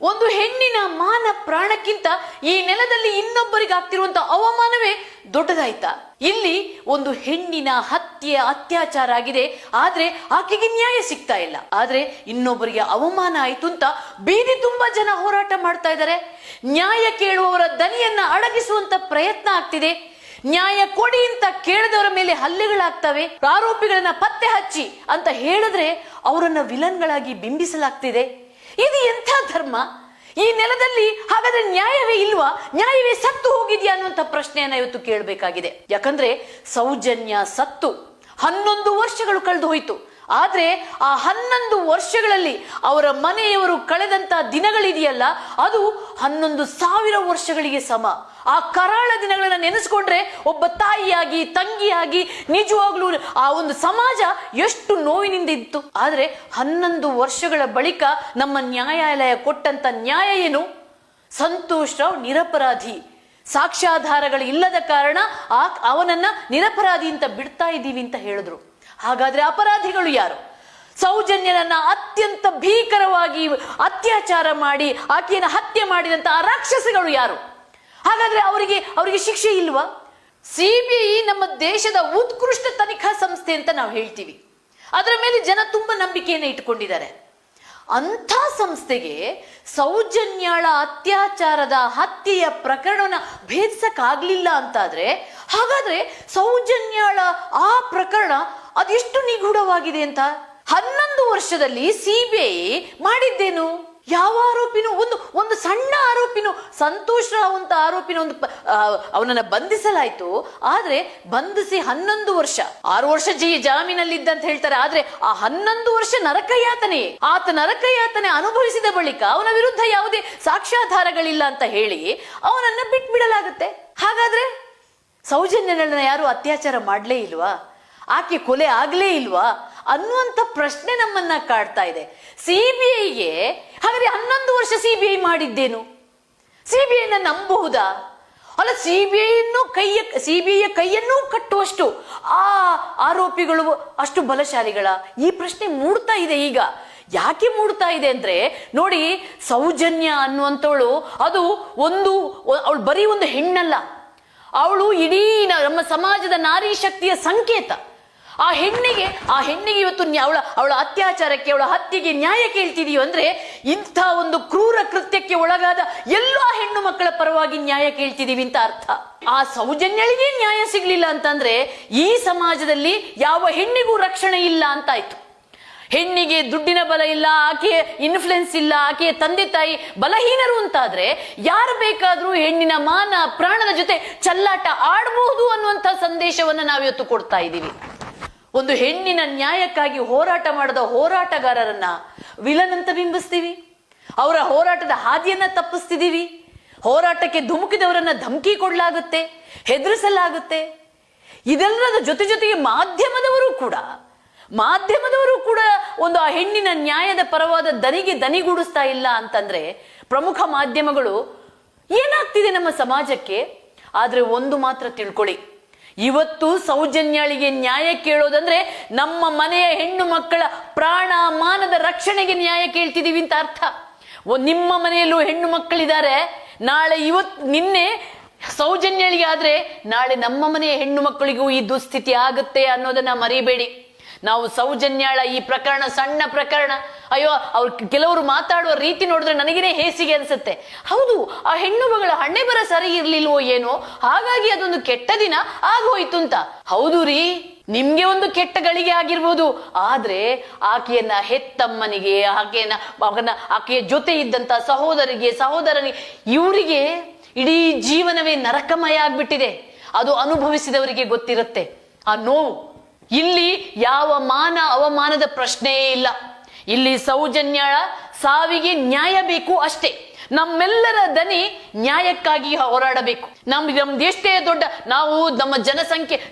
ಒಂದು ಹೆಣ್ಣಿನ ಮಾನ ಪ್ರಾಣಕ್ಕಿಂತ ಈ ನೆಲದಲ್ಲಿ ಇನ್ನೊಬ್ಬರಿಗೆ ಆಗ್ತಿರುವಂತ ಅವಮಾನವೇ ದೊಡ್ಡದಾಯ್ತಾ? ಇಲ್ಲಿ ಒಂದು ಹೆಣ್ಣಿನ ಹತ್ಯೆ ಅತ್ಯಾಚಾರ ಆಗಿದೆ, ಆದ್ರೆ ಆಕೆಗೆ ನ್ಯಾಯ ಸಿಗ್ತಾ ಇಲ್ಲ. ಆದ್ರೆ ಇನ್ನೊಬ್ಬರಿಗೆ ಅವಮಾನ ಆಯ್ತು ಅಂತ ಬೀದಿ ತುಂಬಾ ಜನ ಹೋರಾಟ ಮಾಡ್ತಾ ಇದ್ದಾರೆ. ನ್ಯಾಯ ಕೇಳುವವರ ದನಿಯನ್ನ ಅಡಗಿಸುವಂತ ಪ್ರಯತ್ನ ಆಗ್ತಿದೆ. ನ್ಯಾಯ ಕೊಡಿ ಅಂತ ಕೇಳದವರ ಮೇಲೆ ಹಲ್ಲೆಗಳಾಗ್ತವೆ. ಆರೋಪಿಗಳನ್ನ ಪತ್ತೆ ಹಚ್ಚಿ ಅಂತ ಹೇಳಿದ್ರೆ ಅವರನ್ನ ವಿಲನ್ಗಳಾಗಿ ಬಿಂಬಿಸಲಾಗ್ತಿದೆ. ಇದು ಎಂಥ ಧರ್ಮ? ಈ ನೆಲದಲ್ಲಿ ಹಾಗಾದ್ರೆ ನ್ಯಾಯವೇ ಇಲ್ವಾ? ನ್ಯಾಯವೇ ಸತ್ತು ಹೋಗಿದ್ಯಾ ಅನ್ನುವಂಥ ಪ್ರಶ್ನೆಯನ್ನ ಇವತ್ತು ಕೇಳಬೇಕಾಗಿದೆ. ಯಾಕಂದ್ರೆ ಸೌಜನ್ಯ ಸತ್ತು 11 ವರ್ಷಗಳು ಕಳೆದು ಹೋಯ್ತು. ಆದ್ರೆ ಆ 11 ವರ್ಷಗಳಲ್ಲಿ ಅವರ ಮನೆಯವರು ಕಳೆದಂತ ದಿನಗಳಿದೆಯಲ್ಲ, ಅದು 11,000 ವರ್ಷಗಳಿಗೆ ಸಮ. ಆ ಕರಾಳ ದಿನಗಳನ್ನ ನೆನೆಸ್ಕೊಂಡ್ರೆ ಒಬ್ಬ ತಾಯಿಯಾಗಿ ತಂಗಿಯಾಗಿ ನಿಜವಾಗ್ಲೂ ಆ ಒಂದು ಸಮಾಜ ಎಷ್ಟು ನೋವಿನಿಂದ ಇತ್ತು. ಆದ್ರೆ 11 ವರ್ಷಗಳ ಬಳಿಕ ನಮ್ಮ ನ್ಯಾಯಾಲಯ ಕೊಟ್ಟಂತ ನ್ಯಾಯ ಏನು? ಸಂತೋಷ್ ರಾವ್ ನಿರಪರಾಧಿ, ಸಾಕ್ಷ್ಯಾಧಾರಗಳು ಇಲ್ಲದ ಕಾರಣ ಅವನನ್ನ ನಿರಪರಾಧಿ ಅಂತ ಬಿಡ್ತಾ ಇದ್ದೀವಿ ಅಂತ ಹೇಳಿದ್ರು. ಹಾಗಾದ್ರೆ ಅಪರಾಧಿಗಳು ಯಾರು? ಸೌಜನ್ಯನನ್ನ ಅತ್ಯಂತ ಭೀಕರವಾಗಿ ಅತ್ಯಾಚಾರ ಮಾಡಿ ಆಕೆಯನ್ನು ಹತ್ಯೆ ಮಾಡಿದಂತ ಆ ರಾಕ್ಷಸಗಳು ಯಾರು? ಹಾಗಾದ್ರೆ ಅವರಿಗೆ ಶಿಕ್ಷೆ ಇಲ್ವಾ? ಸಿಬಿಐ ನಮ್ಮ ದೇಶದ ಉತ್ಕೃಷ್ಟ ತನಿಖಾ ಸಂಸ್ಥೆ ಅಂತ ನಾವು ಹೇಳ್ತೀವಿ. ಅದರ ಮೇಲೆ ಜನ ತುಂಬಾ ನಂಬಿಕೆಯನ್ನು ಇಟ್ಟುಕೊಂಡಿದ್ದಾರೆ. ಅಂಥ ಸಂಸ್ಥೆಗೆ ಸೌಜನ್ಯಾಳ ಅತ್ಯಾಚಾರದ ಹತ್ಯೆಯ ಪ್ರಕರಣವನ್ನ ಭೇದಿಸಕ್ಕಾಗ್ಲಿಲ್ಲ ಅಂತಾದ್ರೆ, ಹಾಗಾದ್ರೆ ಸೌಜನ್ಯಾಳ ಆ ಪ್ರಕರಣ ಅದೆಷ್ಟು ನಿಗೂಢವಾಗಿದೆ ಅಂತ? 11 ವರ್ಷದಲ್ಲಿ ಸಿಬಿಐ ಮಾಡಿದ್ದೇನು? ಯಾವ ಆರೋಪಿನೂ ಒಂದು ಸಣ್ಣ ಆರೋಪಿನೂ, ಸಂತೋಷ್ ರಾವ್ ಅಂತ ಆರೋಪಿನ ಅವನನ್ನ ಬಂಧಿಸಲಾಯ್ತು. ಆದ್ರೆ ಬಂಧಿಸಿ 11 ವರ್ಷ, 6 ವರ್ಷ ಜಾಮೀನಲ್ಲಿದ್ದ ಅಂತ ಹೇಳ್ತಾರೆ. ಆದ್ರೆ ಆ 11 ವರ್ಷ ನರಕಯಾತನೆ, ಆತ ನರಕಯಾತನೆ ಅನುಭವಿಸಿದ ಬಳಿಕ ಅವನ ವಿರುದ್ಧ ಯಾವುದೇ ಸಾಕ್ಷ್ಯಾಧಾರಗಳಿಲ್ಲ ಅಂತ ಹೇಳಿ ಅವನನ್ನ ಬಿಟ್ಬಿಡಲಾಗುತ್ತೆ. ಹಾಗಾದ್ರೆ ಸೌಜನ್ಯಗಳನ್ನ ಯಾರು ಅತ್ಯಾಚಾರ ಮಾಡ್ಲೇ ಇಲ್ವಾ? ಆಕೆ ಕೊಲೆ ಆಗ್ಲೇ ಇಲ್ವಾ ಅನ್ನುವಂಥ ಪ್ರಶ್ನೆ ನಮ್ಮನ್ನ ಕಾಡ್ತಾ ಇದೆ. ಸಿಬಿಐಗೆ ಹಾಗಾದ್ರೆ 11 ವರ್ಷ ಸಿಬಿಐ ಮಾಡಿದ್ದೇನು? ಸಿಬಿಐನ ನಂಬಬಹುದಾ? ಅಲ್ಲ, ಸಿಬಿಐಯ ಕೈಯನ್ನು ಕಟ್ಟುವಷ್ಟು ಆ ಆರೋಪಿಗಳು ಅಷ್ಟು ಬಲಶಾಲಿಗಳ? ಈ ಪ್ರಶ್ನೆ ಮೂಡ್ತಾ ಇದೆ ಈಗ. ಯಾಕೆ ಮೂಡ್ತಾ ಇದೆ ಅಂದ್ರೆ, ನೋಡಿ, ಸೌಜನ್ಯ ಅನ್ನುವಂಥವಳು ಅದು ಅವಳು ಬರೀ ಒಂದು ಹೆಣ್ಣಲ್ಲ, ಅವಳು ಇಡೀ ನಮ್ಮ ಸಮಾಜದ ನಾರಿ ಶಕ್ತಿಯ ಸಂಕೇತ. ಆ ಹೆಣ್ಣಿಗೆ ಇವತ್ತು ಅವಳ ಅತ್ಯಾಚಾರಕ್ಕೆ, ಅವಳ ಹತ್ಯೆಗೆ ನ್ಯಾಯ ಕೇಳ್ತಿದೀವಿ ಅಂದ್ರೆ ಇಂಥ ಒಂದು ಕ್ರೂರ ಕೃತ್ಯಕ್ಕೆ ಒಳಗಾದ ಎಲ್ಲಾ ಹೆಣ್ಣು ಮಕ್ಕಳ ಪರವಾಗಿ ನ್ಯಾಯ ಕೇಳ್ತಿದೀವಿ ಅಂತ ಅರ್ಥ. ಆ ಸೌಜನ್ಯಳಿಗೆ ನ್ಯಾಯ ಸಿಗ್ಲಿಲ್ಲ ಅಂತಂದ್ರೆ ಈ ಸಮಾಜದಲ್ಲಿ ಯಾವ ಹೆಣ್ಣಿಗೂ ರಕ್ಷಣೆ ಇಲ್ಲ ಅಂತಾಯ್ತು. ಹೆಣ್ಣಿಗೆ ದುಡ್ಡಿನ ಬಲ ಇಲ್ಲ, ಆಕೆಯ ಇನ್ಫ್ಲುಯೆನ್ಸ್ ಇಲ್ಲ, ಆಕೆಯ ತಂದೆ ತಾಯಿ ಬಲಹೀನರು ಅಂತಾದ್ರೆ ಯಾರು ಬೇಕಾದ್ರೂ ಹೆಣ್ಣಿನ ಮಾನ ಪ್ರಾಣದ ಜೊತೆ ಚಲ್ಲಾಟ ಆಡಬಹುದು ಅನ್ನುವಂಥ ಸಂದೇಶವನ್ನ ನಾವಿವತ್ತು ಕೊಡ್ತಾ ಇದ್ದೀವಿ. ಒಂದು ಹೆಣ್ಣಿನ ನ್ಯಾಯಕ್ಕಾಗಿ ಹೋರಾಟ ಮಾಡದ ಹೋರಾಟಗಾರರನ್ನ ವಿಲನ್ ಅಂತ ಬಿಂಬಿಸ್ತೀವಿ, ಅವರ ಹೋರಾಟದ ಹಾದಿಯನ್ನ ತಪ್ಪಿಸ್ತಿದೀವಿ, ಹೋರಾಟಕ್ಕೆ ಧುಮುಕಿದವರನ್ನ ಧಮಕಿ ಕೊಡಲಾಗುತ್ತೆ, ಹೆದರಿಸಲಾಗುತ್ತೆ. ಇದೆಲ್ಲದ ಜೊತೆಗೆ ಮಾಧ್ಯಮದವರು ಕೂಡ ಒಂದು ಆ ಹೆಣ್ಣಿನ ನ್ಯಾಯದ ಪರವಾದ ದನಿಗೂಡಿಸ್ತಾ ಇಲ್ಲ ಅಂತಂದ್ರೆ ಪ್ರಮುಖ ಮಾಧ್ಯಮಗಳು ಏನಾಗ್ತಿದೆ ನಮ್ಮ ಸಮಾಜಕ್ಕೆ? ಆದ್ರೆ ಒಂದು ಮಾತ್ರ ತಿಳ್ಕೊಳ್ಳಿ, ಇವತ್ತು ಸೌಜನ್ಯಾಳಿಗೆ ನ್ಯಾಯ ಕೇಳೋದಂದ್ರೆ ನಮ್ಮ ಮನೆಯ ಹೆಣ್ಣು ಮಕ್ಕಳ ಪ್ರಾಣ ಮಾನದ ರಕ್ಷಣೆಗೆ ನ್ಯಾಯ ಕೇಳ್ತಿದೀವಿ ಅಂತ ಅರ್ಥ. ನಿಮ್ಮ ಮನೆಯಲ್ಲೂ ಹೆಣ್ಣು ಮಕ್ಕಳಿದ್ದಾರೆ, ನಾಳೆ ನಿನ್ನೆ ಸೌಜನ್ಯಾಳಿಗೆ ಆದ್ರೆ ನಾಳೆ ನಮ್ಮ ಮನೆಯ ಹೆಣ್ಣು ಮಕ್ಕಳಿಗೂ ಈ ದುಸ್ಥಿತಿ ಆಗುತ್ತೆ ಅನ್ನೋದನ್ನ ಮರಿಬೇಡಿ. ನಾವು ಸೌಜನ್ಯಾಳ ಈ ಪ್ರಕರಣ ಸಣ್ಣ ಪ್ರಕರಣ, ಅಯ್ಯೋ ಕೆಲವರು ಮಾತಾಡುವ ರೀತಿ ನೋಡಿದ್ರೆ ನನಗೇನೆ ಹೇಸಿಗೆ ಅನ್ಸುತ್ತೆ. ಹೌದು, ಆ ಹೆಣ್ಣು ಮಗಳ ಹಣೆ ಬರ ಸರಿ ಇರ್ಲಿಲ್ವೋ ಏನೋ, ಹಾಗಾಗಿ ಅದೊಂದು ಕೆಟ್ಟ ದಿನ ಆಗೋಯ್ತು ಅಂತ. ಹೌದು ರೀ, ನಿಮ್ಗೆ ಒಂದು ಕೆಟ್ಟ ಗಳಿಗೆ ಆಗಿರ್ಬೋದು, ಆದ್ರೆ ಆಕೆಯನ್ನ ಹೆತ್ತಮ್ಮನಿಗೆ, ಆಕೆಯ ಜೊತೆ ಇದ್ದಂತ ಸಹೋದರನಿಗೆ ಇವರಿಗೆ ಇಡೀ ಜೀವನವೇ ನರಕಮಯ ಆಗ್ಬಿಟ್ಟಿದೆ. ಅದು ಅನುಭವಿಸಿದವರಿಗೆ ಗೊತ್ತಿರುತ್ತೆ ಆ ನೋವು. ಇಲ್ಲಿ ಯಾವ ಮಾನ ಅವಮಾನದ ಪ್ರಶ್ನೆಯೇ ಇಲ್ಲ. ಇಲ್ಲಿ ಸೌಜನ್ಯಾಳ ಸಾವಿಗೆ ನ್ಯಾಯ ಬೇಕು ಅಷ್ಟೇ. ನಮ್ಮೆಲ್ಲರ ದನಿ ನ್ಯಾಯಕ್ಕಾಗಿ ಹೋರಾಡಬೇಕು. ನಮ್ದು ಎಷ್ಟೇ ದೊಡ್ಡ ನಾವು ನಮ್ಮ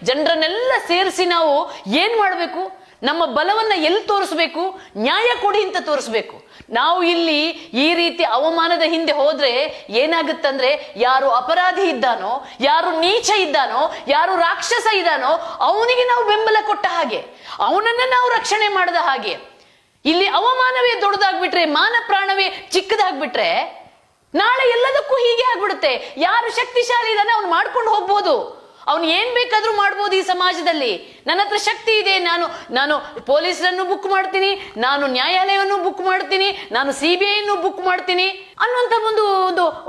ಜನರನ್ನೆಲ್ಲ ಸೇರಿಸಿ ನಾವು ಏನ್ ಮಾಡ್ಬೇಕು? ನಮ್ಮ ಬಲವನ್ನ ಎಲ್ಲಿ ತೋರಿಸ್ಬೇಕು? ನ್ಯಾಯ ಕೊಡಿ ಅಂತ ತೋರಿಸ್ಬೇಕು. ನಾವು ಇಲ್ಲಿ ಈ ರೀತಿ ಅವಮಾನದ ಹಿಂದೆ ಹೋದ್ರೆ ಏನಾಗುತ್ತಂದ್ರೆ, ಯಾರು ಅಪರಾಧಿ ಇದ್ದಾನೋ, ಯಾರು ನೀಚ ಇದ್ದಾನೋ, ಯಾರು ರಾಕ್ಷಸ ಇದ್ದಾನೋ ಅವನಿಗೆ ನಾವು ಬೆಂಬಲ ಕೊಟ್ಟ ಹಾಗೆ, ಅವನನ್ನ ನಾವು ರಕ್ಷಣೆ ಮಾಡದ ಹಾಗೆ. ಇಲ್ಲಿ ಅವಮಾನವೇ ದೊಡ್ಡದಾಗ್ಬಿಟ್ರೆ, ಮಾನ ಪ್ರಾಣವೇ ಚಿಕ್ಕದಾಗ್ಬಿಟ್ರೆ ನಾಳೆ ಎಲ್ಲದಕ್ಕೂ ಹೀಗೆ ಆಗ್ಬಿಡುತ್ತೆ. ಯಾರು ಶಕ್ತಿಶಾಲಿ ಇದ್ದಾನೆ ಅವ್ನು ಮಾಡ್ಕೊಂಡು ಹೋಗ್ಬೋದು, ಅವನು ಏನ್ ಬೇಕಾದ್ರೂ ಮಾಡ್ಬೋದು ಈ ಸಮಾಜದಲ್ಲಿ. ನನ್ನ ಹತ್ರ ಶಕ್ತಿ ಇದೆ, ನಾನು ಪೊಲೀಸರನ್ನು ಬುಕ್ ಮಾಡ್ತೀನಿ, ನಾನು ನ್ಯಾಯಾಲಯವನ್ನು ಬುಕ್ ಮಾಡ್ತೀನಿ, ನಾನು CBI ಬುಕ್ ಮಾಡ್ತೀನಿ ಅನ್ನುವಂತ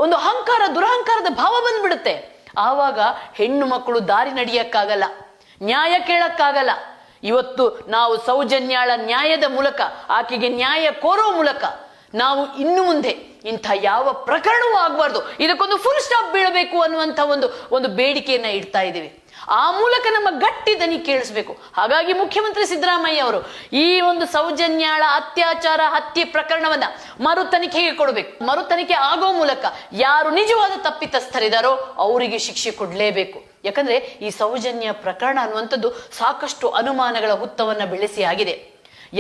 ಒಂದು ಅಹಂಕಾರ, ದುರಹಂಕಾರದ ಭಾವ ಬಂದ್ಬಿಡುತ್ತೆ. ಆವಾಗ ಹೆಣ್ಣು ಮಕ್ಕಳು ದಾರಿ ನಡೆಯಕ್ಕಾಗಲ್ಲ, ನ್ಯಾಯ ಕೇಳಕ್ಕಾಗಲ್ಲ. ಇವತ್ತು ನಾವು ಸೌಜನ್ಯಾಳ ನ್ಯಾಯದ ಮೂಲಕ, ಆಕೆಗೆ ನ್ಯಾಯ ಕೋರೋ ಮೂಲಕ ನಾವು ಇನ್ನು ಮುಂದೆ ಇಂಥ ಯಾವ ಪ್ರಕರಣವೂ ಆಗಬಾರ್ದು, ಇದಕ್ಕೊಂದು ಫುಲ್ ಸ್ಟಾಪ್ ಬೀಳಬೇಕು ಅನ್ನುವಂಥ ಒಂದು ಬೇಡಿಕೆಯನ್ನ ಇಡ್ತಾ ಇದ್ದೀವಿ. ಆ ಮೂಲಕ ನಮ್ಮ ಗಟ್ಟಿ ದನಿ ಕೇಳಿಸ್ಬೇಕು. ಹಾಗಾಗಿ ಮುಖ್ಯಮಂತ್ರಿ ಸಿದ್ದರಾಮಯ್ಯ ಅವರು ಈ ಒಂದು ಸೌಜನ್ಯಾಳ ಅತ್ಯಾಚಾರ ಹತ್ಯೆ ಪ್ರಕರಣವನ್ನ ಮರು ತನಿಖೆಗೆ ಕೊಡಬೇಕು. ಮರು ತನಿಖೆ ಆಗೋ ಮೂಲಕ ಯಾರು ನಿಜವಾದ ತಪ್ಪಿತಸ್ಥರಿದ್ದಾರೋ ಅವರಿಗೆ ಶಿಕ್ಷೆ ಕೊಡ್ಲೇಬೇಕು. ಯಾಕಂದ್ರೆ ಈ ಸೌಜನ್ಯ ಪ್ರಕರಣ ಅನ್ನುವಂಥದ್ದು ಸಾಕಷ್ಟು ಅನುಮಾನಗಳ ಹುತ್ತವನ್ನ ಬೆಳೆಸಿ ಆಗಿದೆ.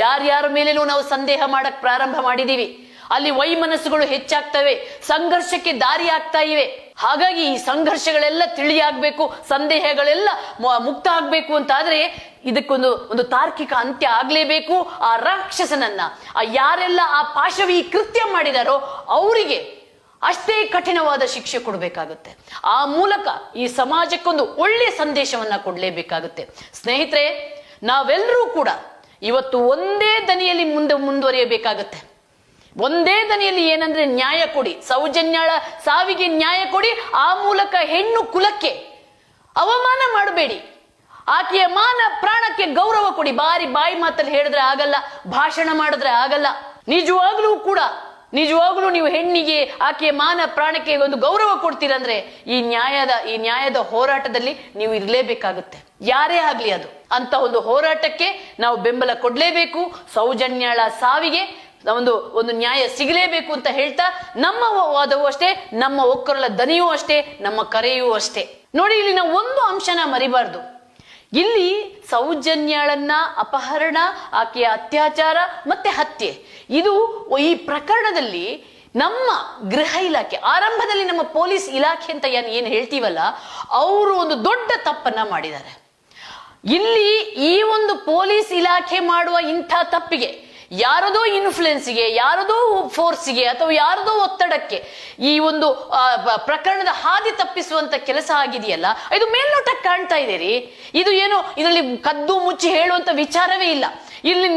ಯಾರ್ಯಾರ ಮೇಲೇನೂ ನಾವು ಸಂದೇಹ ಮಾಡಕ್ ಪ್ರಾರಂಭ ಮಾಡಿದೀವಿ. ಅಲ್ಲಿ ವೈಮನಸ್ಸುಗಳು ಹೆಚ್ಚಾಗ್ತವೆ, ಸಂಘರ್ಷಕ್ಕೆ ದಾರಿ ಆಗ್ತಾ ಇವೆ. ಹಾಗಾಗಿ ಈ ಸಂಘರ್ಷಗಳೆಲ್ಲ ತಿಳಿಯಾಗಬೇಕು, ಸಂದೇಹಗಳೆಲ್ಲ ಮುಕ್ತ ಆಗ್ಬೇಕು ಅಂತಾದ್ರೆ ಇದಕ್ಕೊಂದು ತಾರ್ಕಿಕ ಅಂತ್ಯ ಆಗ್ಲೇಬೇಕು. ಆ ರಾಕ್ಷಸನನ್ನ, ಯಾರೆಲ್ಲ ಆ ಪಾಶವಿ ಕೃತ್ಯ ಮಾಡಿದಾರೋ ಅವರಿಗೆ ಅಷ್ಟೇ ಕಠಿಣವಾದ ಶಿಕ್ಷೆ ಕೊಡಬೇಕಾಗುತ್ತೆ. ಆ ಮೂಲಕ ಈ ಸಮಾಜಕ್ಕೊಂದು ಒಳ್ಳೆಯ ಸಂದೇಶವನ್ನ ಕೊಡ್ಲೇಬೇಕಾಗುತ್ತೆ. ಸ್ನೇಹಿತರೆ, ನಾವೆಲ್ಲರೂ ಕೂಡ ಇವತ್ತು ಒಂದೇ ದನಿಯಲ್ಲಿ ಮುಂದುವರಿಯಬೇಕಾಗತ್ತೆ. ಒಂದೇ ದನಿಯಲ್ಲಿ ಏನಂದ್ರೆ ನ್ಯಾಯ ಕೊಡಿ, ಸೌಜನ್ಯಾಳ ಸಾವಿಗೆ ನ್ಯಾಯ ಕೊಡಿ. ಆ ಮೂಲಕ ಹೆಣ್ಣು ಕುಲಕ್ಕೆ ಅವಮಾನ ಮಾಡಬೇಡಿ, ಆಕೆಯ ಮಾನ ಪ್ರಾಣಕ್ಕೆ ಗೌರವ ಕೊಡಿ. ಬಾಯಿ ಮಾತಲ್ಲಿ ಹೇಳಿದ್ರೆ ಆಗಲ್ಲ, ಭಾಷಣ ಮಾಡಿದ್ರೆ ಆಗಲ್ಲ. ನಿಜವಾಗ್ಲೂ ನೀವು ಹೆಣ್ಣಿಗೆ, ಆಕೆಯ ಮಾನ ಪ್ರಾಣಕ್ಕೆ ಒಂದು ಗೌರವ ಕೊಡ್ತೀರಂದ್ರೆ ಈ ನ್ಯಾಯದ ಹೋರಾಟದಲ್ಲಿ ನೀವು ಇರಲೇಬೇಕಾಗುತ್ತೆ. ಯಾರೇ ಆಗ್ಲಿ ಅದು, ಅಂತ ಒಂದು ಹೋರಾಟಕ್ಕೆ ನಾವು ಬೆಂಬಲ ಕೊಡ್ಲೇಬೇಕು. ಸೌಜನ್ಯಾಳ ಸಾವಿಗೆ ಒಂದು ನ್ಯಾಯ ಸಿಗಲೇಬೇಕು ಅಂತ ಹೇಳ್ತಾ, ನಮ್ಮ ವಾದವೂ ಅಷ್ಟೇ, ನಮ್ಮ ಒಕ್ಕರಲ ದನಿಯೂ ಅಷ್ಟೇ, ನಮ್ಮ ಕರೆಯೂ ಅಷ್ಟೇ. ನೋಡಿ, ಇಲ್ಲಿ ನಾವು ಒಂದು ಅಂಶನ ಮರಿಬಾರ್ದು. ಇಲ್ಲಿ ಸೌಜನ್ಯಾಳನ್ನ ಅಪಹರಣ, ಆಕೆಯ ಅತ್ಯಾಚಾರ ಮತ್ತೆ ಹತ್ಯೆ, ಇದು ಈ ಪ್ರಕರಣದಲ್ಲಿ ನಮ್ಮ ಗೃಹ ಇಲಾಖೆ, ಆರಂಭದಲ್ಲಿ ನಮ್ಮ ಪೊಲೀಸ್ ಇಲಾಖೆ ಅಂತ ಏನ್ ಹೇಳ್ತೀವಲ್ಲ, ಅವರು ಒಂದು ದೊಡ್ಡ ತಪ್ಪನ್ನ ಮಾಡಿದ್ದಾರೆ. ಇಲ್ಲಿ ಈ ಒಂದು ಪೊಲೀಸ್ ಇಲಾಖೆ ಮಾಡುವ ಇಂಥ ತಪ್ಪಿಗೆ, ಯಾರದೋ ಇನ್ಫ್ಲುಯೆನ್ಸ್ಗೆ, ಯಾರದೋ ಫೋರ್ಸ್ಗೆ ಅಥವಾ ಯಾರದೋ ಒತ್ತಡಕ್ಕೆ ಈ ಒಂದು ಪ್ರಕರಣದ ಹಾದಿ ತಪ್ಪಿಸುವಂತ ಕೆಲಸ ಆಗಿದೆಯಲ್ಲ, ಇದು ಮೇಲ್ನೋಟಕ್ಕೆ ಕಾಣ್ತಾ ಇದೆ ರೀ. ಇದು ಏನು ಇದರಲ್ಲಿ ಕದ್ದು ಮುಚ್ಚಿ ಹೇಳುವಂತ ವಿಚಾರವೇ ಇಲ್ಲ. ಇಲ್ಲಿ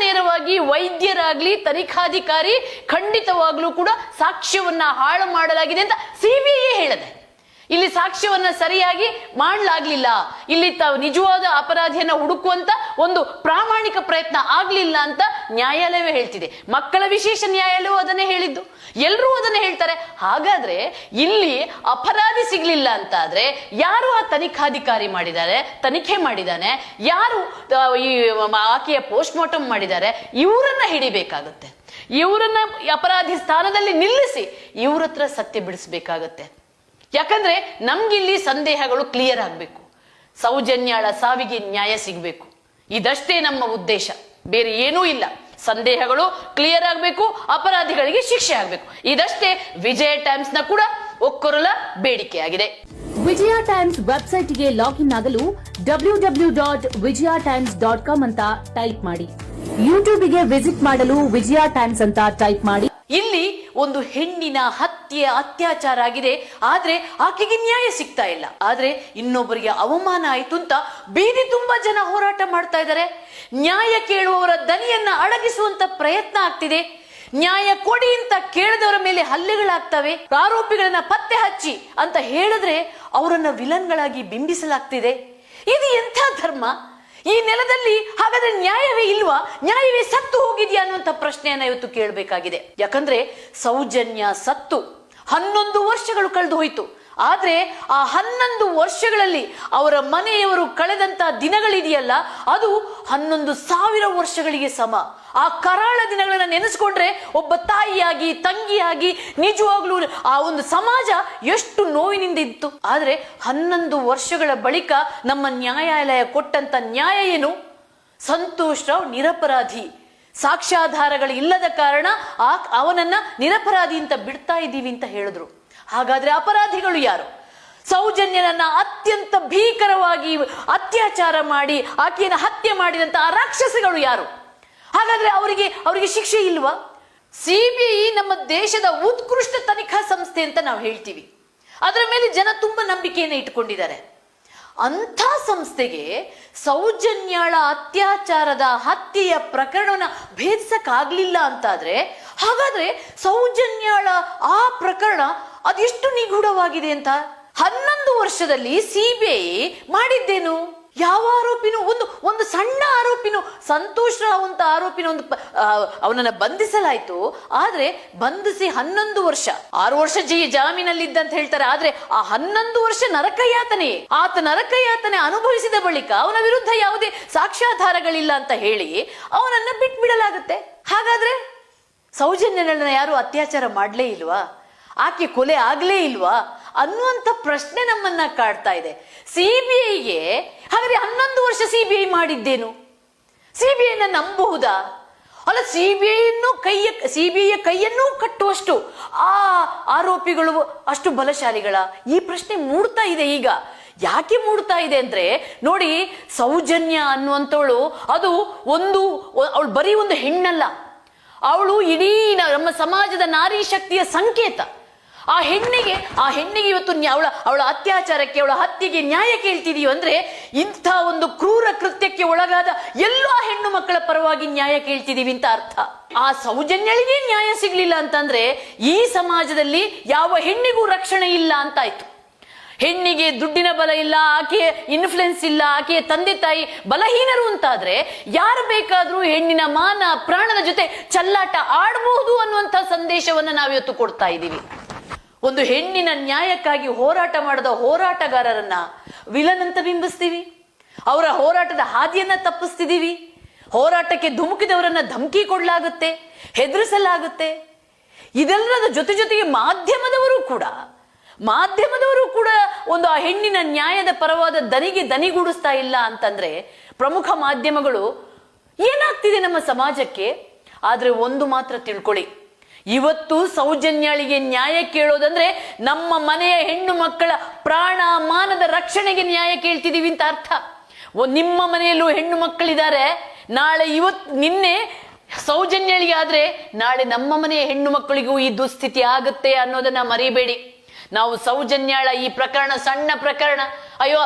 ನೇರವಾಗಿ ವೈದ್ಯರಾಗ್ಲಿ, ತನಿಖಾಧಿಕಾರಿ ಖಂಡಿತವಾಗ್ಲೂ ಕೂಡ ಸಾಕ್ಷ್ಯವನ್ನ ಹಾಳು ಮಾಡಲಾಗಿದೆ ಅಂತ CBI ಹೇಳದೆ. ಇಲ್ಲಿ ಸಾಕ್ಷ್ಯವನ್ನ ಸರಿಯಾಗಿ ಮಾಡಲಾಗ್ಲಿಲ್ಲ, ಇಲ್ಲಿ ನಿಜವಾದ ಅಪರಾಧಿಯನ್ನ ಹುಡುಕುವಂತ ಒಂದು ಪ್ರಾಮಾಣಿಕ ಪ್ರಯತ್ನ ಆಗ್ಲಿಲ್ಲ ಅಂತ ನ್ಯಾಯಾಲಯವೇ ಹೇಳ್ತಿದೆ. ಮಕ್ಕಳ ವಿಶೇಷ ನ್ಯಾಯಾಲಯವೂ ಅದನ್ನೇ ಹೇಳಿದ್ದು, ಎಲ್ಲರೂ ಅದನ್ನೇ ಹೇಳ್ತಾರೆ. ಹಾಗಾದ್ರೆ ಇಲ್ಲಿ ಅಪರಾಧಿ ಸಿಗ್ಲಿಲ್ಲ ಅಂತ ಆದ್ರೆ ಯಾರು ಆ ತನಿಖಾಧಿಕಾರಿ ತನಿಖೆ ಮಾಡಿದಾನೆ, ಯಾರು ಈ ಆಕೆಯ ಪೋಸ್ಟ್ ಮಾರ್ಟಮ್ ಮಾಡಿದ್ದಾರೆ, ಇವರನ್ನ ಹಿಡಿಬೇಕಾಗುತ್ತೆ. ಇವರನ್ನ ಅಪರಾಧಿ ಸ್ಥಾನದಲ್ಲಿ ನಿಲ್ಲಿಸಿ ಇವ್ರ ಹತ್ರ ಸತ್ಯ ಬಿಡಿಸ್ಬೇಕಾಗತ್ತೆ. ಯಾಕಂದ್ರೆ ನಮ್ಗಿಲ್ಲಿ ಸಂದೇಹಗಳು ಕ್ಲಿಯರ್ ಆಗ್ಬೇಕು, ಸೌಜನ್ಯಾಳ ಸಾವಿಗೆ ನ್ಯಾಯ ಸಿಗ್ಬೇಕು. ಇದಷ್ಟೇ ನಮ್ಮ ಉದ್ದೇಶ, ಬೇರೆ ಏನೂ ಇಲ್ಲ. ಸಂದೇಹಗಳು ಕ್ಲಿಯರ್ ಆಗ್ಬೇಕು, ಅಪರಾಧಿಗಳಿಗೆ ಶಿಕ್ಷೆ ಆಗ್ಬೇಕು. ಇದಷ್ಟೇ ವಿಜಯ ಟೈಮ್ಸ್ ನ ಕೂಡ ಒಕ್ಕೊರಲ ಬೇಡಿಕೆಯಾಗಿದೆ. ವಿಜಯ ಟೈಮ್ಸ್ ವೆಬ್ಸೈಟ್ಗೆ ಲಾಗಿನ್ ಆಗಲು www.vijayatimes.com ಅಂತ ಟೈಪ್ ಮಾಡಿ. ಯೂಟ್ಯೂಬ್ಗೆ ವಿಸಿಟ್ ಮಾಡಲು ವಿಜಯ ಟೈಮ್ಸ್ ಅಂತ ಟೈಪ್ ಮಾಡಿ. ಇಲ್ಲಿ ಒಂದು ಹೆಣ್ಣಿನ ಹತ್ಯೆ, ಅತ್ಯಾಚಾರ ಆಗಿದೆ, ಆದ್ರೆ ಆಕೆಗೆ ನ್ಯಾಯ ಸಿಗ್ತಾ ಇಲ್ಲ. ಆದ್ರೆ ಇನ್ನೊಬ್ಬರಿಗೆ ಅವಮಾನ ಆಯ್ತು ಅಂತ ಬೀದಿ ತುಂಬಾ ಜನ ಹೋರಾಟ ಮಾಡ್ತಾ ಇದ್ದಾರೆ. ನ್ಯಾಯ ಕೇಳುವವರ ದನಿಯನ್ನ ಅಡಗಿಸುವಂತ ಪ್ರಯತ್ನ ಆಗ್ತಿದೆ. ನ್ಯಾಯ ಕೊಡಿ ಅಂತ ಕೇಳಿದವರ ಮೇಲೆ ಹಲ್ಲೆಗಳಾಗ್ತವೆ. ಆರೋಪಿಗಳನ್ನ ಪತ್ತೆ ಹಚ್ಚಿ ಅಂತ ಹೇಳಿದ್ರೆ ಅವರನ್ನ ವಿಲನ್ಗಳಾಗಿ ಬಿಂಬಿಸಲಾಗ್ತಿದೆ. ಇದು ಎಂಥ ಧರ್ಮ? ಈ ನೆಲದಲ್ಲಿ ಹಾಗಾದ್ರೆ ನ್ಯಾಯವೇ ಇಲ್ವಾ? ನ್ಯಾಯವೇ ಸತ್ತು ಹೋಗಿದ್ಯಾ ಅನ್ನುವಂಥ ಪ್ರಶ್ನೆಯನ್ನ ಇವತ್ತು ಕೇಳಬೇಕಾಗಿದೆ. ಯಾಕಂದ್ರೆ ಸೌಜನ್ಯ ಸತ್ತು 11 ವರ್ಷಗಳು ಕಳೆದು ಹೋಯ್ತು. ಆದ್ರೆ ಆ 11 ವರ್ಷಗಳಲ್ಲಿ ಅವರ ಮನೆಯವರು ಕಳೆದಂತ ದಿನಗಳಿದೆಯಲ್ಲ, ಅದು 11,000 ವರ್ಷಗಳಿಗೆ ಸಮ. ಆ ಕರಾಳ ದಿನಗಳನ್ನ ನೆನೆಸ್ಕೊಂಡ್ರೆ ಒಬ್ಬ ತಾಯಿಯಾಗಿ, ತಂಗಿಯಾಗಿ ನಿಜವಾಗ್ಲೂ ಆ ಒಂದು ಸಮಾಜ ಎಷ್ಟು ನೋವಿನಿಂದ ಇತ್ತು. ಆದ್ರೆ 11 ವರ್ಷಗಳ ಬಳಿಕ ನಮ್ಮ ನ್ಯಾಯಾಲಯ ಕೊಟ್ಟಂತ ನ್ಯಾಯ ಏನು? ಸಂತೋಷ್ ರಾವ್ ನಿರಪರಾಧಿ, ಸಾಕ್ಷ್ಯಾಧಾರಗಳು ಇಲ್ಲದ ಕಾರಣ ಅವನನ್ನ ನಿರಪರಾಧಿ ಅಂತ ಬಿಡ್ತಾ ಇದ್ದೀವಿ ಅಂತ ಹೇಳಿದ್ರು. ಹಾಗಾದ್ರೆ ಅಪರಾಧಿಗಳು ಯಾರು? ಸೌಜನ್ಯನನ್ನ ಅತ್ಯಂತ ಭೀಕರವಾಗಿ ಅತ್ಯಾಚಾರ ಮಾಡಿ ಆಕೆಯನ್ನು ಹತ್ಯೆ ಮಾಡಿದಂತ ಆ ರಾಕ್ಷಸಗಳು ಯಾರು? ಹಾಗಾದ್ರೆ ಅವರಿಗೆ ಶಿಕ್ಷೆ ಇಲ್ವಾ? ಸಿಬಿಐ ನಮ್ಮ ದೇಶದ ಉತ್ಕೃಷ್ಟ ತನಿಖಾ ಸಂಸ್ಥೆ ಅಂತ ನಾವು ಹೇಳ್ತೀವಿ. ಅದರ ಮೇಲೆ ಜನ ತುಂಬಾ ನಂಬಿಕೆಯನ್ನು ಇಟ್ಟುಕೊಂಡಿದ್ದಾರೆ. ಅಂಥ ಸಂಸ್ಥೆಗೆ ಸೌಜನ್ಯಾಳ ಅತ್ಯಾಚಾರದ ಹತ್ಯೆಯ ಪ್ರಕರಣವನ್ನ ಭೇದಿಸಕ್ಕಾಗ್ಲಿಲ್ಲ ಅಂತಾದ್ರೆ, ಹಾಗಾದ್ರೆ ಸೌಜನ್ಯಾಳ ಆ ಪ್ರಕರಣ ಅದೆಷ್ಟು ನಿಗೂಢವಾಗಿದೆ ಅಂತ. 11 ವರ್ಷದಲ್ಲಿ ಸಿಬಿಐ ಮಾಡಿದ್ದೇನು? ಯಾವ ಆರೋಪಿನೂ ಒಂದು ಸಣ್ಣ ಆರೋಪಿನೂ, ಸಂತೋಷ್ ರಾವ್ ಅಂತ ಆರೋಪಿನ ಅವನನ್ನ ಬಂಧಿಸಲಾಯ್ತು. ಆದ್ರೆ ಬಂಧಿಸಿ 11 ವರ್ಷ, 6 ವರ್ಷ ಜಾಮೀನಲ್ಲಿದ್ದ ಅಂತ ಹೇಳ್ತಾರೆ. ಆದ್ರೆ ಆ 11 ವರ್ಷ ನರಕಯಾತನೆ, ಆತ ನರಕಯಾತನೆ ಅನುಭವಿಸಿದ ಬಳಿಕ ಅವನ ವಿರುದ್ಧ ಯಾವುದೇ ಸಾಕ್ಷ್ಯಾಧಾರಗಳಿಲ್ಲ ಅಂತ ಹೇಳಿ ಅವನನ್ನ ಬಿಟ್ಬಿಡಲಾಗುತ್ತೆ. ಹಾಗಾದ್ರೆ ಸೌಜನ್ಯಗಳನ್ನ ಯಾರು ಅತ್ಯಾಚಾರ ಮಾಡ್ಲೇ ಇಲ್ವಾ? ಆಕೆ ಕೊಲೆ ಆಗ್ಲೇ ಇಲ್ವಾ ಅನ್ನುವಂಥ ಪ್ರಶ್ನೆ ನಮ್ಮನ್ನ ಕಾಡ್ತಾ ಇದೆ. ಸಿಬಿಐಗೆ ಹಾಗಾದ್ರೆ 11 ವರ್ಷ ಸಿಬಿಐ ಮಾಡಿದ್ದೇನು? ಸಿಬಿಐನ ನಂಬಬಹುದಾ? ಅಲ್ಲ, ಸಿಬಿಐಯ ಕೈಯನ್ನು ಕಟ್ಟುವಷ್ಟು ಆ ಆರೋಪಿಗಳು ಅಷ್ಟು ಬಲಶಾಲಿಗಳ? ಈ ಪ್ರಶ್ನೆ ಮೂಡ್ತಾ ಇದೆ ಈಗ. ಯಾಕೆ ಮೂಡ್ತಾ ಇದೆ ಅಂದ್ರೆ, ನೋಡಿ, ಸೌಜನ್ಯ ಅನ್ನುವಂಥವಳು ಅದು ಅವಳು ಬರೀ ಒಂದು ಹೆಣ್ಣಲ್ಲ, ಅವಳು ಇಡೀ ನಮ್ಮ ಸಮಾಜದ ನಾರಿ ಶಕ್ತಿಯ ಸಂಕೇತ. ಆ ಹೆಣ್ಣಿಗೆ ಇವತ್ತು ಅವಳ ಅತ್ಯಾಚಾರಕ್ಕೆ, ಅವಳ ಹತ್ಯೆಗೆ ನ್ಯಾಯ ಕೇಳ್ತಿದೀವಿ ಅಂದ್ರೆ, ಇಂಥ ಒಂದು ಕ್ರೂರ ಕೃತ್ಯಕ್ಕೆ ಒಳಗಾದ ಎಲ್ಲಾ ಹೆಣ್ಣು ಮಕ್ಕಳ ಪರವಾಗಿ ನ್ಯಾಯ ಕೇಳ್ತಿದೀವಿ ಅಂತ ಅರ್ಥ. ಆ ಸೌಜನ್ಯಳಿಗೆ ನ್ಯಾಯ ಸಿಗ್ಲಿಲ್ಲ ಅಂತಂದ್ರೆ ಈ ಸಮಾಜದಲ್ಲಿ ಯಾವ ಹೆಣ್ಣಿಗೂ ರಕ್ಷಣೆ ಇಲ್ಲ ಅಂತಾಯ್ತು. ಹೆಣ್ಣಿಗೆ ದುಡ್ಡಿನ ಬಲ ಇಲ್ಲ, ಆಕೆಯ ಇನ್ಫ್ಲುಯೆನ್ಸ್ ಇಲ್ಲ, ಆಕೆಯ ತಂದೆ ತಾಯಿ ಬಲಹೀನರು ಅಂತಾದ್ರೆ ಯಾರು ಬೇಕಾದ್ರೂ ಹೆಣ್ಣಿನ ಮಾನ ಪ್ರಾಣದ ಜೊತೆ ಚಲ್ಲಾಟ ಆಡಬಹುದು ಅನ್ನುವಂಥ ಸಂದೇಶವನ್ನ ನಾವಿವತ್ತು ಕೊಡ್ತಾ ಇದ್ದೀವಿ. ಒಂದು ಹೆಣ್ಣಿನ ನ್ಯಾಯಕ್ಕಾಗಿ ಹೋರಾಟ ಮಾಡಿದ ಹೋರಾಟಗಾರರನ್ನ ವಿಲನ್ ಅಂತ ಬಿಂಬಿಸ್ತೀವಿ, ಅವರ ಹೋರಾಟದ ಹಾದಿಯನ್ನ ತಪ್ಪಿಸ್ತಿದೀವಿ, ಹೋರಾಟಕ್ಕೆ ಧುಮುಕಿದವರನ್ನ ಧಮಕಿ ಕೊಡ್ಲಾಗುತ್ತೆ, ಹೆದರಿಸಲಾಗುತ್ತೆ. ಇದೆಲ್ಲದ ಜೊತೆಗೆ ಮಾಧ್ಯಮದವರು ಕೂಡ ಒಂದು ಆ ಹೆಣ್ಣಿನ ನ್ಯಾಯದ ಪರವಾದ ದನಿಗೂಡಿಸ್ತಾ ಇಲ್ಲ ಅಂತಂದ್ರೆ, ಪ್ರಮುಖ ಮಾಧ್ಯಮಗಳು ಏನಾಗ್ತಿದೆ ನಮ್ಮ ಸಮಾಜಕ್ಕೆ? ಆದ್ರೆ ಒಂದು ಮಾತ್ರ ತಿಳ್ಕೊಳ್ಳಿ, ಇವತ್ತು ಸೌಜನ್ಯಾಳಿಗೆ ನ್ಯಾಯ ಕೇಳೋದಂದ್ರೆ ನಮ್ಮ ಮನೆಯ ಹೆಣ್ಣು ಮಕ್ಕಳ ಪ್ರಾಣ ಮಾನದ ರಕ್ಷಣೆಗೆ ನ್ಯಾಯ ಕೇಳ್ತಿದೀವಿ ಅಂತ ಅರ್ಥ. ನಿಮ್ಮ ಮನೆಯಲ್ಲೂ ಹೆಣ್ಣು ಮಕ್ಕಳಿದ್ದಾರೆ, ನಿನ್ನೆ ಸೌಜನ್ಯಾಳಿಗೆ ಆದ್ರೆ ನಾಳೆ ನಮ್ಮ ಮನೆಯ ಹೆಣ್ಣು ಮಕ್ಕಳಿಗೂ ಈ ದುಸ್ಥಿತಿ ಆಗುತ್ತೆ ಅನ್ನೋದನ್ನ ಮರಿಬೇಡಿ. ನಾವು ಸೌಜನ್ಯಾಳ ಈ ಪ್ರಕರಣ ಸಣ್ಣ ಪ್ರಕರಣ, ಅಯ್ಯೋ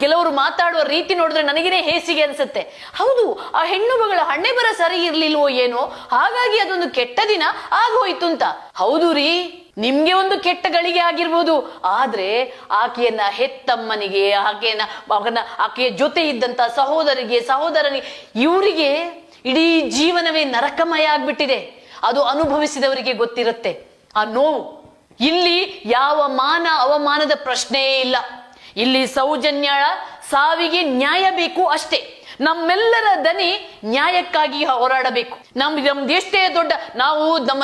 ಕೆಲವರು ಮಾತಾಡುವ ರೀತಿ ನೋಡಿದ್ರೆ ನನಗೇನೆ ಹೇಸಿಗೆ ಅನ್ಸುತ್ತೆ. ಹೌದು, ಆ ಹೆಣ್ಣು ಮಗಳ ಹಣೆ ಬರ ಸರಿ ಇರ್ಲಿಲ್ವೋ ಏನೋ, ಹಾಗಾಗಿ ಅದೊಂದು ಕೆಟ್ಟ ದಿನ ಆಗೋಯ್ತು ಅಂತ. ಹೌದು ರೀ, ನಿಮ್ಗೆ ಒಂದು ಕೆಟ್ಟ ಗಳಿಗೆ ಆಗಿರ್ಬೋದು, ಆದ್ರೆ ಆಕೆಯನ್ನ ಹೆತ್ತಮ್ಮನಿಗೆ, ಆಕೆಯ ಜೊತೆ ಇದ್ದಂತ ಸಹೋದರನಿಗೆ ಇವರಿಗೆ ಇಡೀ ಜೀವನವೇ ನರಕಮಯ ಆಗ್ಬಿಟ್ಟಿದೆ. ಅದು ಅನುಭವಿಸಿದವರಿಗೆ ಗೊತ್ತಿರುತ್ತೆ ಆ ನೋವು. ಇಲ್ಲಿ ಯಾವ ಮಾನ ಅವಮಾನದ ಪ್ರಶ್ನೆಯೇ ಇಲ್ಲ. ಇಲ್ಲಿ ಸೌಜನ್ಯಾಳ ಸಾವಿಗೆ ನ್ಯಾಯ ಬೇಕು ಅಷ್ಟೇ. ನಮ್ಮೆಲ್ಲರ ದನಿ ನ್ಯಾಯಕ್ಕಾಗಿ ಹೋರಾಡಬೇಕು. ನಮ್ದು ಎಷ್ಟೇ ದೊಡ್ಡ ನಮ್ಮ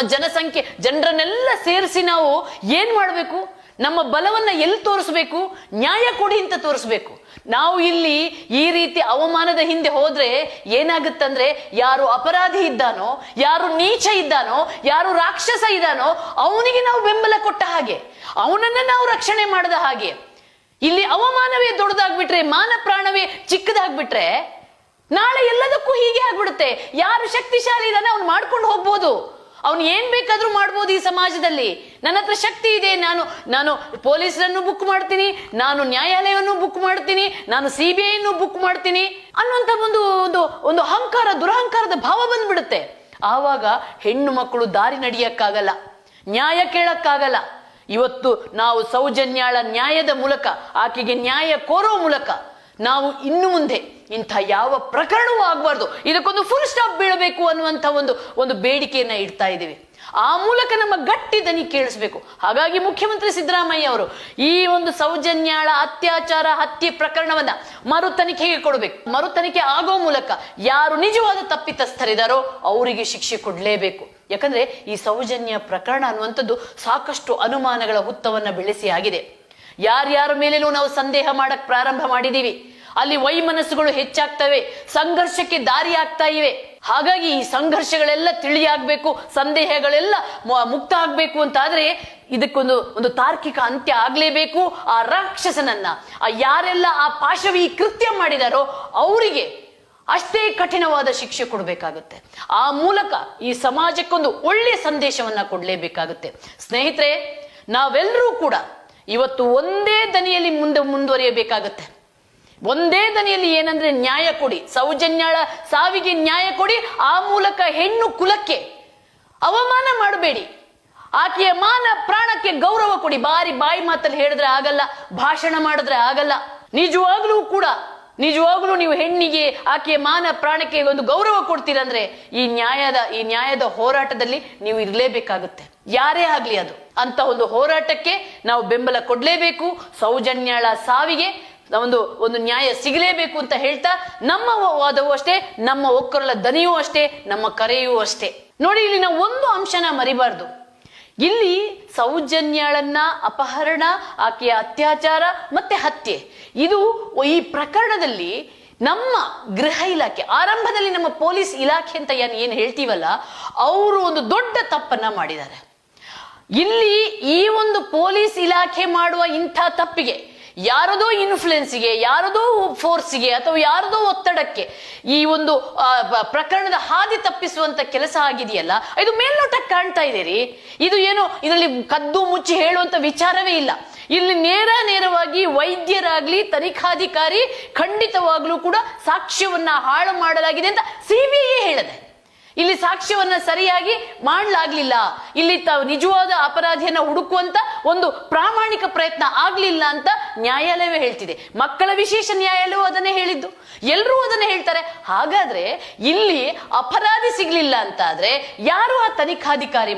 ಜನರನ್ನೆಲ್ಲ ಸೇರಿಸಿ ನಾವು ಏನ್ ಮಾಡ್ಬೇಕು? ನಮ್ಮ ಬಲವನ್ನ ಎಲ್ಲಿ ತೋರಿಸ್ಬೇಕು? ನ್ಯಾಯ ಕೊಡಿ ಅಂತ ತೋರಿಸ್ಬೇಕು. ನಾವು ಇಲ್ಲಿ ಈ ರೀತಿ ಅವಮಾನದ ಹಿಂದೆ ಹೋದ್ರೆ ಏನಾಗುತ್ತಂದ್ರೆ, ಯಾರು ಅಪರಾಧಿ ಇದ್ದಾನೋ, ಯಾರು ನೀಚ ಇದ್ದಾನೋ, ಯಾರು ರಾಕ್ಷಸ ಇದ್ದಾನೋ ಅವನಿಗೆ ನಾವು ಬೆಂಬಲ ಕೊಟ್ಟ ಹಾಗೆ, ಅವನನ್ನ ನಾವು ರಕ್ಷಣೆ ಮಾಡದ ಹಾಗೆ. ಇಲ್ಲಿ ಅವಮಾನವೇ ದೊಡ್ಡದಾಗ್ಬಿಟ್ರೆ, ಮಾನ ಪ್ರಾಣವೇ ಚಿಕ್ಕದಾಗ್ಬಿಟ್ರೆ ನಾಳೆ ಎಲ್ಲದಕ್ಕೂ ಹೀಗೆ ಆಗ್ಬಿಡುತ್ತೆ. ಯಾರು ಶಕ್ತಿಶಾಲಿ ಇದ್ದಾನೆ ಅವ್ನು ಮಾಡ್ಕೊಂಡು ಹೋಗ್ಬೋದು, ಅವನು ಏನ್ ಬೇಕಾದ್ರೂ ಮಾಡ್ಬೋದು ಈ ಸಮಾಜದಲ್ಲಿ. ನನ್ನ ಹತ್ರ ಶಕ್ತಿ ಇದೆ, ನಾನು ಪೊಲೀಸರನ್ನು ಬುಕ್ ಮಾಡ್ತೀನಿ, ನಾನು ನ್ಯಾಯಾಲಯವನ್ನು ಬುಕ್ ಮಾಡ್ತೀನಿ, ನಾನು ಸಿಬಿಐ ಬುಕ್ ಮಾಡ್ತೀನಿ ಅನ್ನುವಂತ ಒಂದು ದುರಹಂಕಾರದ ಭಾವ ಬಂದ್ಬಿಡುತ್ತೆ. ಆವಾಗ ಹೆಣ್ಣು ಮಕ್ಕಳು ದಾರಿ ನಡೆಯಕ್ಕಾಗಲ್ಲ, ನ್ಯಾಯ ಕೇಳಕ್ಕಾಗಲ್ಲ. ಇವತ್ತು ನಾವು ಸೌಜನ್ಯಾಳ ನ್ಯಾಯದ ಮೂಲಕ, ಆಕೆಗೆ ನ್ಯಾಯ ಕೋರೋ ಮೂಲಕ ನಾವು ಇನ್ನು ಮುಂದೆ ಇಂಥ ಯಾವ ಪ್ರಕರಣವೂ ಆಗಬಾರ್ದು, ಇದಕ್ಕೊಂದು ಫುಲ್ ಸ್ಟಾಪ್ ಬೀಳಬೇಕು ಅನ್ನುವಂಥ ಒಂದು ಬೇಡಿಕೆಯನ್ನ ಇಡ್ತಾ ಇದ್ದೀವಿ. ಆ ಮೂಲಕ ನಮ್ಮ ಗಟ್ಟಿ ದನಿ ಕೇಳಿಸ್ಬೇಕು. ಹಾಗಾಗಿ ಮುಖ್ಯಮಂತ್ರಿ ಸಿದ್ದರಾಮಯ್ಯ ಅವರು ಈ ಒಂದು ಸೌಜನ್ಯಾಳ ಅತ್ಯಾಚಾರ ಹತ್ಯೆ ಪ್ರಕರಣವನ್ನ ಮರು ತನಿಖೆಗೆ ಕೊಡಬೇಕು. ಮರು ತನಿಖೆ ಆಗೋ ಮೂಲಕ ಯಾರು ನಿಜವಾದ ತಪ್ಪಿತಸ್ಥರಿದ್ದಾರೋ ಅವರಿಗೆ ಶಿಕ್ಷೆ ಕೊಡ್ಲೇಬೇಕು. ಯಾಕಂದ್ರೆ ಈ ಸೌಜನ್ಯ ಪ್ರಕರಣ ಅನ್ನುವಂಥದ್ದು ಸಾಕಷ್ಟು ಅನುಮಾನಗಳ ಹುತ್ತವನ್ನ ಬೆಳೆಸಿ ಆಗಿದೆ. ಯಾರ್ಯಾರ ಮೇಲೇನೂ ನಾವು ಸಂದೇಹ ಮಾಡಕ್ ಪ್ರಾರಂಭ ಮಾಡಿದೀವಿ. ಅಲ್ಲಿ ವೈಮನಸ್ಸುಗಳು ಹೆಚ್ಚಾಗ್ತವೆ, ಸಂಘರ್ಷಕ್ಕೆ ದಾರಿ ಆಗ್ತಾ ಇವೆ. ಹಾಗಾಗಿ ಈ ಸಂಘರ್ಷಗಳೆಲ್ಲ ತಿಳಿಯಾಗಬೇಕು, ಸಂದೇಹಗಳೆಲ್ಲ ಮುಕ್ತ ಆಗ್ಬೇಕು ಅಂತಾದ್ರೆ ಇದಕ್ಕೊಂದು ತಾರ್ಕಿಕ ಅಂತ್ಯ ಆಗ್ಲೇಬೇಕು. ಆ ರಾಕ್ಷಸನನ್ನ, ಯಾರೆಲ್ಲ ಆ ಪಾಶವಿ ಕೃತ್ಯ ಮಾಡಿದಾರೋ ಅವರಿಗೆ ಅಷ್ಟೇ ಕಠಿಣವಾದ ಶಿಕ್ಷೆ ಕೊಡಬೇಕಾಗುತ್ತೆ. ಆ ಮೂಲಕ ಈ ಸಮಾಜಕ್ಕೊಂದು ಒಳ್ಳೆಯ ಸಂದೇಶವನ್ನ ಕೊಡಲೇಬೇಕಾಗುತ್ತೆ. ಸ್ನೇಹಿತರೆ, ನಾವೆಲ್ಲರೂ ಕೂಡ ಇವತ್ತು ಒಂದೇ ದನಿಯಲ್ಲಿ ಮುಂದುವರಿಯಬೇಕಾಗತ್ತೆ. ಒಂದೇ ದನಿಯಲ್ಲಿ ಏನಂದ್ರೆ ನ್ಯಾಯ ಕೊಡಿ, ಸೌಜನ್ಯಳ ಸಾವಿಗೆ ನ್ಯಾಯ ಕೊಡಿ. ಆ ಮೂಲಕ ಹೆಣ್ಣು ಕುಲಕ್ಕೆ ಅವಮಾನ ಮಾಡಬೇಡಿ, ಆಕೆಯ ಮಾನ ಪ್ರಾಣಕ್ಕೆ ಗೌರವ ಕೊಡಿ. ಬಾಯಿ ಮಾತಲ್ಲಿ ಹೇಳಿದ್ರೆ ಆಗಲ್ಲ, ಭಾಷಣ ಮಾಡಿದ್ರೆ ಆಗಲ್ಲ. ನಿಜವಾಗ್ಲೂ ನೀವು ಹೆಣ್ಣಿಗೆ ಆಕೆಯ ಮಾನ ಪ್ರಾಣಕ್ಕೆ ಒಂದು ಗೌರವ ಕೊಡ್ತೀರಂದ್ರೆ ಈ ನ್ಯಾಯದ ಹೋರಾಟದಲ್ಲಿ ನೀವು ಇರಲೇಬೇಕಾಗುತ್ತೆ. ಯಾರೇ ಆಗ್ಲಿ ಅದು ಅಂತ ಒಂದು ಹೋರಾಟಕ್ಕೆ ನಾವು ಬೆಂಬಲ ಕೊಡ್ಲೇಬೇಕು. ಸೌಜನ್ಯಳ ಸಾವಿಗೆ ಒಂದು ನ್ಯಾಯ ಸಿಗಲೇಬೇಕು ಅಂತ ಹೇಳ್ತಾ, ನಮ್ಮ ವಾದವೂ ಅಷ್ಟೇ, ನಮ್ಮ ಒಕ್ಕರಲ ದನಿಯೂ ಅಷ್ಟೇ, ನಮ್ಮ ಕರೆಯೂ ಅಷ್ಟೇ. ನೋಡಿ, ಇಲ್ಲಿ ನಾವು ಒಂದು ಅಂಶನ ಮರಿಬಾರ್ದು. ಇಲ್ಲಿ ಸೌಜನ್ಯಳನ್ನ ಅಪಹರಣ, ಆಕೆಯ ಅತ್ಯಾಚಾರ ಮತ್ತೆ ಹತ್ಯೆ, ಇದು ಈ ಪ್ರಕರಣದಲ್ಲಿ ನಮ್ಮ ಗೃಹ ಇಲಾಖೆ, ಆರಂಭದಲ್ಲಿ ನಮ್ಮ ಪೊಲೀಸ್ ಇಲಾಖೆ ಅಂತ ಏನ್ ಹೇಳ್ತೀವಲ್ಲ, ಅವರು ಒಂದು ದೊಡ್ಡ ತಪ್ಪನ್ನ ಮಾಡಿದ್ದಾರೆ. ಇಲ್ಲಿ ಈ ಒಂದು ಪೊಲೀಸ್ ಇಲಾಖೆ ಮಾಡುವ ಇಂಥ ತಪ್ಪಿಗೆ ಯಾರದೋ ಇನ್ಫ್ಲುಯೆನ್ಸ್ಗೆ, ಯಾರದೋ ಫೋರ್ಸ್ಗೆ ಅಥವಾ ಯಾರದೋ ಒತ್ತಡಕ್ಕೆ ಈ ಒಂದು ಪ್ರಕರಣದ ಹಾದಿ ತಪ್ಪಿಸುವಂತ ಕೆಲಸ ಆಗಿದೆಯಲ್ಲ, ಇದು ಮೇಲ್ನೋಟಕ್ಕೆ ಕಾಣ್ತಾ ಇದೆ ರೀ. ಇದು ಏನು ಇದರಲ್ಲಿ ಕದ್ದು ಮುಚ್ಚಿ ಹೇಳುವಂತ ವಿಚಾರವೇ ಇಲ್ಲ. ಇಲ್ಲಿ ನೇರವಾಗಿ ವೈದ್ಯರಾಗ್ಲಿ ತನಿಖಾಧಿಕಾರಿ ಖಂಡಿತವಾಗ್ಲೂ ಕೂಡ ಸಾಕ್ಷ್ಯವನ್ನ ಹಾಳು ಮಾಡಲಾಗಿದೆ ಅಂತ ಸಿಬಿಐ ಹೇಳಿದೆ. ಇಲ್ಲಿ ಸಾಕ್ಷ್ಯವನ್ನ ಸರಿಯಾಗಿ ಮಾಡಲಾಗ್ಲಿಲ್ಲ, ಇಲ್ಲಿ ನಿಜವಾದ ಅಪರಾಧಿಯನ್ನ ಹುಡುಕುವಂತ ಒಂದು ಪ್ರಾಮಾಣಿಕ ಪ್ರಯತ್ನ ಆಗ್ಲಿಲ್ಲ ಅಂತ ನ್ಯಾಯಾಲಯವೇ ಹೇಳ್ತಿದೆ. ಮಕ್ಕಳ ವಿಶೇಷ ನ್ಯಾಯಾಲಯವೂ ಅದನ್ನೇ ಹೇಳಿದ್ದು, ಎಲ್ಲರೂ ಅದನ್ನೇ ಹೇಳ್ತಾರೆ. ಹಾಗಾದ್ರೆ ಇಲ್ಲಿ ಅಪರಾಧಿ ಸಿಗ್ಲಿಲ್ಲ ಅಂತ ಆದ್ರೆ ಯಾರು ಆ ತನಿಖಾಧಿಕಾರಿ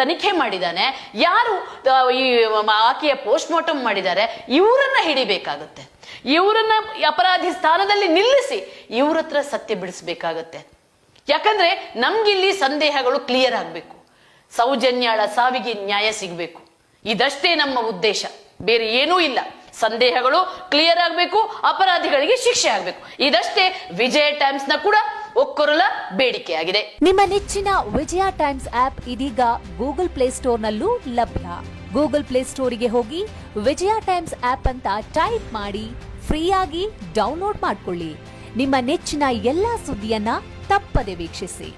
ತನಿಖೆ ಮಾಡಿದಾನೆ, ಯಾರು ಈ ಆಕೆಯ ಪೋಸ್ಟ್ ಮಾರ್ಟಮ್ ಮಾಡಿದ್ದಾರೆ, ಇವರನ್ನ ಹಿಡಿಬೇಕಾಗುತ್ತೆ. ಇವರನ್ನ ಅಪರಾಧಿ ಸ್ಥಾನದಲ್ಲಿ ನಿಲ್ಲಿಸಿ ಇವ್ರ ಹತ್ರ ಸತ್ಯ ಬಿಡಿಸ್ಬೇಕಾಗತ್ತೆ. ಯಾಕಂದ್ರೆ ನಮ್ಗಿಲ್ಲಿ ಸಂದೇಹಗಳು ಕ್ಲಿಯರ್ ಆಗ್ಬೇಕು, ಸೌಜನ್ಯಳ ಸಾವಿಗೆ ನ್ಯಾಯ ಸಿಗ್ಬೇಕು. ಇದಷ್ಟೇ ನಮ್ಮ ಉದ್ದೇಶ, ಬೇರೆ ಏನೂ ಇಲ್ಲ. ಸಂದೇಹಗಳು ಕ್ಲಿಯರ್ ಆಗ್ಬೇಕು, ಅಪರಾಧಿಗಳಿಗೆ ಶಿಕ್ಷೆ ಆಗ್ಬೇಕು. ಇದಷ್ಟೇ ವಿಜಯ ಟೈಮ್ಸ್ ನ ಕೂಡ ಒಕ್ಕೊರಲ ಬೇಡಿಕೆ ಆಗಿದೆ. ನಿಮ್ಮ ನೆಚ್ಚಿನ ವಿಜಯ ಟೈಮ್ಸ್ ಆಪ್ ಇದೀಗ ಗೂಗಲ್ ಪ್ಲೇಸ್ಟೋರ್ ನಲ್ಲೂ ಲಭ್ಯ. ಗೂಗಲ್ ಪ್ಲೇಸ್ಟೋರಿಗೆ ಹೋಗಿ ವಿಜಯ ಟೈಮ್ಸ್ ಆಪ್ ಅಂತ ಟೈಪ್ ಮಾಡಿ ಫ್ರೀಯಾಗಿ ಡೌನ್ಲೋಡ್ ಮಾಡ್ಕೊಳ್ಳಿ. ನಿಮ್ಮ ನೆಚ್ಚಿನ ಎಲ್ಲಾ ಸುದ್ದಿಯನ್ನ ತಪ್ಪದೆ ವೀಕ್ಷಿಸಿ.